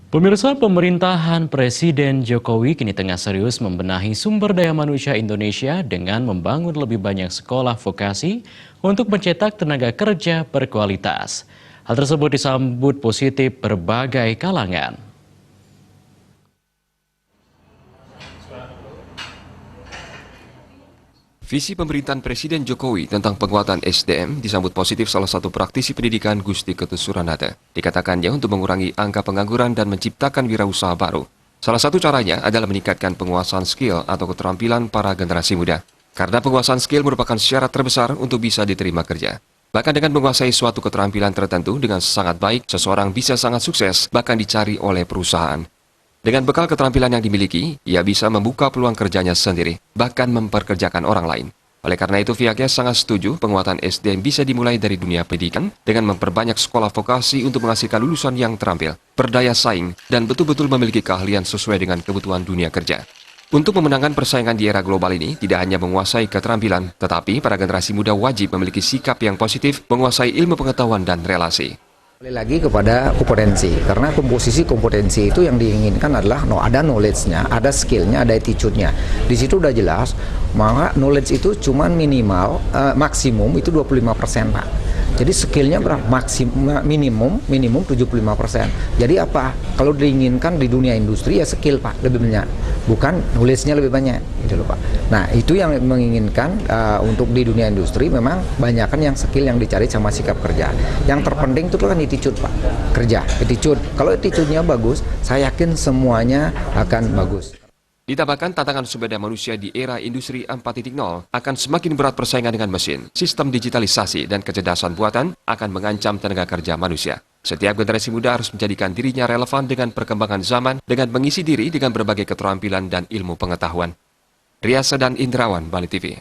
Pemirsa, pemerintahan Presiden Jokowi kini tengah serius membenahi sumber daya manusia Indonesia dengan membangun lebih banyak sekolah vokasi untuk mencetak tenaga kerja berkualitas. Hal tersebut disambut positif berbagai kalangan. Visi pemerintahan Presiden Jokowi tentang penguatan SDM disambut positif salah satu praktisi pendidikan Gusti Ketut Suranata. Dikatakannya untuk mengurangi angka pengangguran dan menciptakan wirausaha baru. Salah satu caranya adalah meningkatkan penguasaan skill atau keterampilan para generasi muda. Karena penguasaan skill merupakan syarat terbesar untuk bisa diterima kerja. Bahkan dengan menguasai suatu keterampilan tertentu dengan sangat baik, seseorang bisa sangat sukses bahkan dicari oleh perusahaan. Dengan bekal keterampilan yang dimiliki, ia bisa membuka peluang kerjanya sendiri, bahkan memperkerjakan orang lain. Oleh karena itu, pihaknya sangat setuju penguatan SDM bisa dimulai dari dunia pendidikan dengan memperbanyak sekolah vokasi untuk menghasilkan lulusan yang terampil, berdaya saing, dan betul-betul memiliki keahlian sesuai dengan kebutuhan dunia kerja. Untuk memenangkan persaingan di era global ini, tidak hanya menguasai keterampilan, tetapi para generasi muda wajib memiliki sikap yang positif, menguasai ilmu pengetahuan dan relasi. Kembali lagi kepada kompetensi, karena komposisi kompetensi itu yang diinginkan adalah ada knowledge-nya, ada skill-nya, ada attitude-nya. Di situ udah jelas, maka knowledge itu cuma minimal, maksimum itu 25%, Pak. Jadi skill-nya berapa? Minimum 75%. Jadi apa? Kalau diinginkan di dunia industri ya skill, Pak, lebih banyak. Bukan knowledge-nya lebih banyak, gitu loh, Pak. Nah, itu yang menginginkan untuk di dunia industri memang banyakkan yang skill yang dicari sama sikap kerja. Yang terpenting itu kan attitude, Pak. Kerja, attitude. Kalau attitude-nya bagus, saya yakin semuanya akan bagus. Ditambahkan tantangan sumber daya manusia di era industri 4.0 akan semakin berat persaingan dengan mesin. Sistem digitalisasi dan kecerdasan buatan akan mengancam tenaga kerja manusia. Setiap generasi muda harus menjadikan dirinya relevan dengan perkembangan zaman dengan mengisi diri dengan berbagai keterampilan dan ilmu pengetahuan. Riasa dan Indrawan, Bali TV.